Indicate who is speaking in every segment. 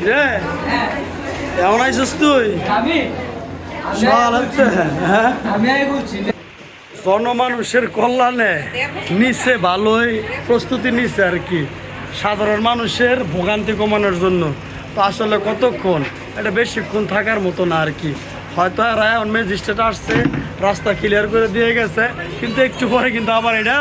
Speaker 1: রে এমন আইসিস তুই জনমানুষের কল্যাণে নিচে ভালোই প্রস্তুতি নিচ্ছে আর কি, সাধারণ মানুষের ভোগান্তি কমানোর জন্য। তো আসলে কতক্ষণ, এটা বেশিক্ষণ থাকার মতো না আর কি। হয়তো আর এখন ম্যাজিস্ট্রেট আসছে, রাস্তা ক্লিয়ার করে দিয়ে গেছে, কিন্তু একটু পরে কিন্তু আবার এটা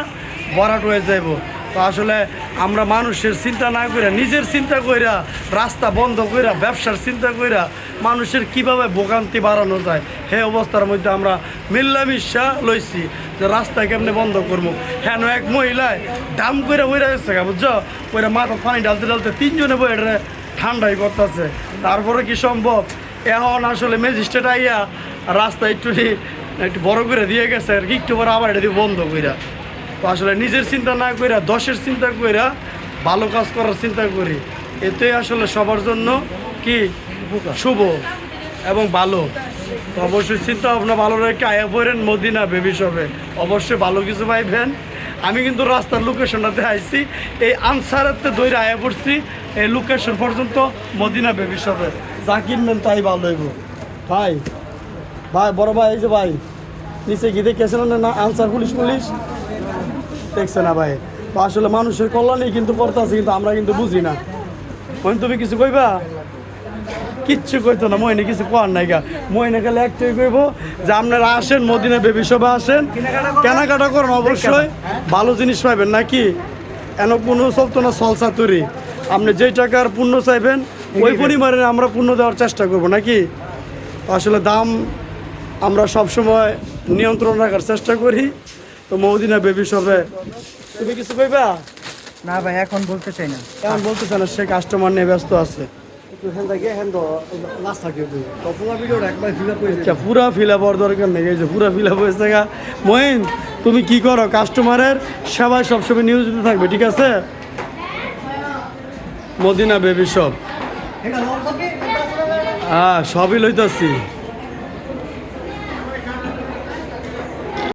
Speaker 1: ভরাট হয়ে যাইব। তো আসলে আমরা মানুষের চিন্তা না কইরা, নিজের চিন্তা কইরা, রাস্তা বন্ধ কইরা, ব্যবসার চিন্তা কইরা মানুষের কিভাবে ভোগান্তি বাড়ানো যায় সেই অবস্থার মধ্যে আমরা মিল্লামিশা লইছি যে রাস্তা কেমনে বন্ধ করবো। হ্যাঁ, এক মহিলায় দাম করে বইরা গেছে বুঝছো, ওইটা মাথা পানি ঢালতে ঢালতে তিনজনে বই এটা ঠান্ডাই করতেছে। তারপরে কি সম্ভব, এখন আসলে ম্যাজিস্ট্রেট আইয়া রাস্তা একটু বড় করে দিয়ে গেছে আর কি, একটু পরে আবার এটা দিয়ে বন্ধ কইরা। তো আসলে নিজের চিন্তা না কইরা, দশের চিন্তা কইরা, ভালো কাজ করার চিন্তা করি, এতেই আসলে সবার জন্য কি শুভ এবং ভালো। তো অবশ্যই চিন্তা ভাবনা ভালো রেখে আয়া পড়েন মদিনা বেবি শপে, অবশ্যই ভালো কিছু পাইবেন। আমি কিন্তু রাস্তার লোকেশনটাতে আইছি, এই আনসারেতে দৈরে আয়া পড়ছি, এই লোকেশন পর্যন্ত মদিনা বেবি শপে, যা কিনবেন তাই ভালো হইব। ভাই ভাই বড় ভাই, এই যে ভাই নিচে গিয়ে দেখেছেন না আনসার পুলিশ দেখছে না ভাই। তো আসলে মানুষের কল্যাণেই কিন্তু করতেছে, কিন্তু আমরা কিন্তু বুঝি না। তুমি কিছু কইবা? কিচ্ছু কইতো না মহিনে, কিছু কোয়ার নাই গা। মহিনে গেলে একটাই কইব যে আপনারা আসেন মদিনা বেবি শপে, আসেন কেনাকাটা করেন, অবশ্যই ভালো জিনিস পাইবেন। নাকি এন কোনো চলতো না সলসা তৈরি, আপনি যেই টাকার পণ্য চাইবেন ওই পরিমাণে আমরা পণ্য দেওয়ার চেষ্টা করব। নাকি আসলে দাম আমরা সবসময় নিয়ন্ত্রণ রাখার চেষ্টা করি। তো মদিনা বেবি শপে তুমি কিছু কইবা?
Speaker 2: না ভাই, এখন বলতে চাই না।
Speaker 1: এখন বলতে চাই না, সে কাস্টমার নিয়ে ব্যস্ত আছে। পুরা ফিল আপ হওয়ার দরকার নেই, এই যে পুরা ফিল আপ হয়েছে গা। মহিন, তুমি কি করো, কাস্টমারের সেবায় সবসময় নিয়োজিত থাকবে, ঠিক আছে? মদিনা বেবি শপ, হ্যাঁ সবই লইতেছি।